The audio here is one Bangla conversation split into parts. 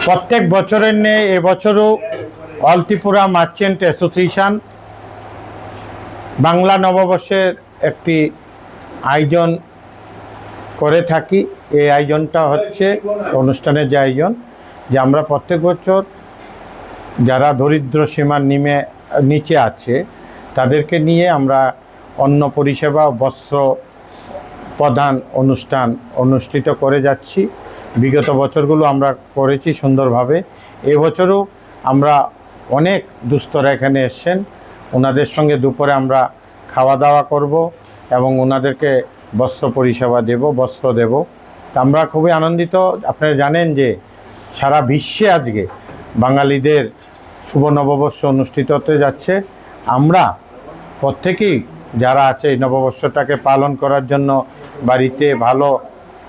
প্রত্যেক বছরের ন্যায় এবছরও অলত্রিপুরা মার্চেন্ট অ্যাসোসিয়েশন বাংলা নববর্ষের একটি আয়োজন করে থাকি। এই আয়োজনটা হচ্ছে অনুষ্ঠানের যে আয়োজন, যে আমরা প্রত্যেক বছর যারা দরিদ্র সীমার নিচে আছে তাদেরকে নিয়ে আমরা অন্ন পরিষেবা, বস্ত্র প্রদান অনুষ্ঠান অনুষ্ঠিত করে যাচ্ছি। বিগত বছরগুলো আমরা করেছি সুন্দরভাবে। এবছরও আমরা অনেক দুস্থরা এখানে এসছেন, ওনাদের সঙ্গে দুপুরে আমরা খাওয়া দাওয়া করব এবং ওনাদেরকে বস্ত্র পরিষেবা দেব, বস্ত্র দেব। তা আমরা খুবই আনন্দিত। আপনারা জানেন যে সারা বিশ্বে আজকে বাঙালিদের শুভ নববর্ষ অনুষ্ঠিত হতে যাচ্ছে। আমরা প্রত্যেকেই যারা আছে এই নববর্ষটাকে পালন করার জন্য বাড়িতে ভালো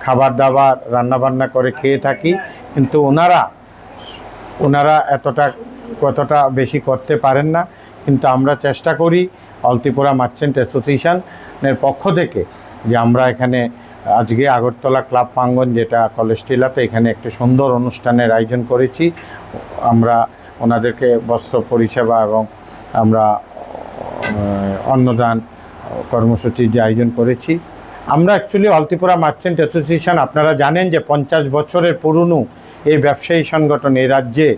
খাবার দাবার রান্নাবান্না করে খেয়ে থাকি, কিন্তু ওনারা কতটা বেশি করতে পারেন না। কিন্তু আমরা চেষ্টা করি অলত্রিপুরা মার্চেন্ট অ্যাসোসিয়েশনের পক্ষ থেকে যে আমরা এখানে আজকে আগরতলা ক্লাব প্রাঙ্গণ, যেটা কলেজ টিলাতে, এখানে একটি সুন্দর অনুষ্ঠানের আয়োজন করেছি। আমরা ওনাদেরকে বস্ত্র পরিষেবা এবং আমরা অন্নদান কর্মসূচির যে আয়োজন করেছি। আমরা অ্যাকচুয়ালি অলত্রিপুরা মার্চেন্ট অ্যাসোসিয়েশন, আপনারা জানেন যে 50 বছরের পুরনো এই ব্যবসায়ী সংগঠন এই রাজ্যে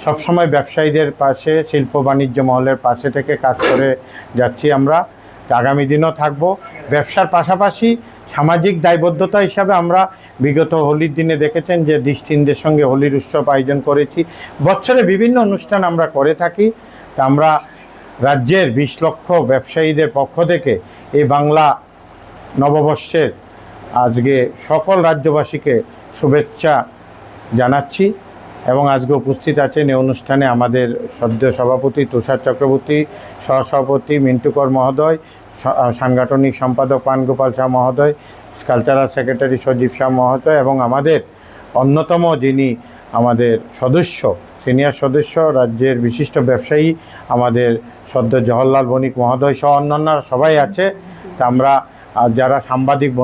সবসময় ব্যবসায়ীদের পাশে, শিল্প বাণিজ্য মহলের পাশে থেকে কাজ করে যাচ্ছি। আমরা আগামী দিনও থাকব। ব্যবসার পাশাপাশি সামাজিক দায়বদ্ধতা হিসাবে আমরা বিগত হোলির দিনে দেখেছেন যে দৃষ্টিহীনদের সঙ্গে হোলির উৎসব আয়োজন করেছি। বছরে বিভিন্ন অনুষ্ঠান আমরা করে থাকি। তা আমরা রাজ্যের 20 লক্ষ ব্যবসায়ীদের পক্ষ থেকে এই বাংলা নববর্ষের আজকে সকল রাজ্যবাসীকে শুভেচ্ছা জানাচ্ছি। এবং আজকে উপস্থিত আছেন এই অনুষ্ঠানে আমাদের সদ্য সভাপতি তুষার চক্রবর্তী, সহসভাপতি মিন্টু কর মহোদয়, সাংগঠনিক সম্পাদক পানগোপাল শাহ মহোদয়, কালচারাল সেক্রেটারি সজীব শাহ মহোদয় এবং আমাদের অন্যতম যিনি আমাদের সিনিয়র সদস্য, রাজ্যের বিশিষ্ট ব্যবসায়ী আমাদের সদ্য জওহরলাল বণিক মহোদয় সহ অন্যান্য সবাই আছে। তা আমরা যারা সাংবাদিক বন্ধু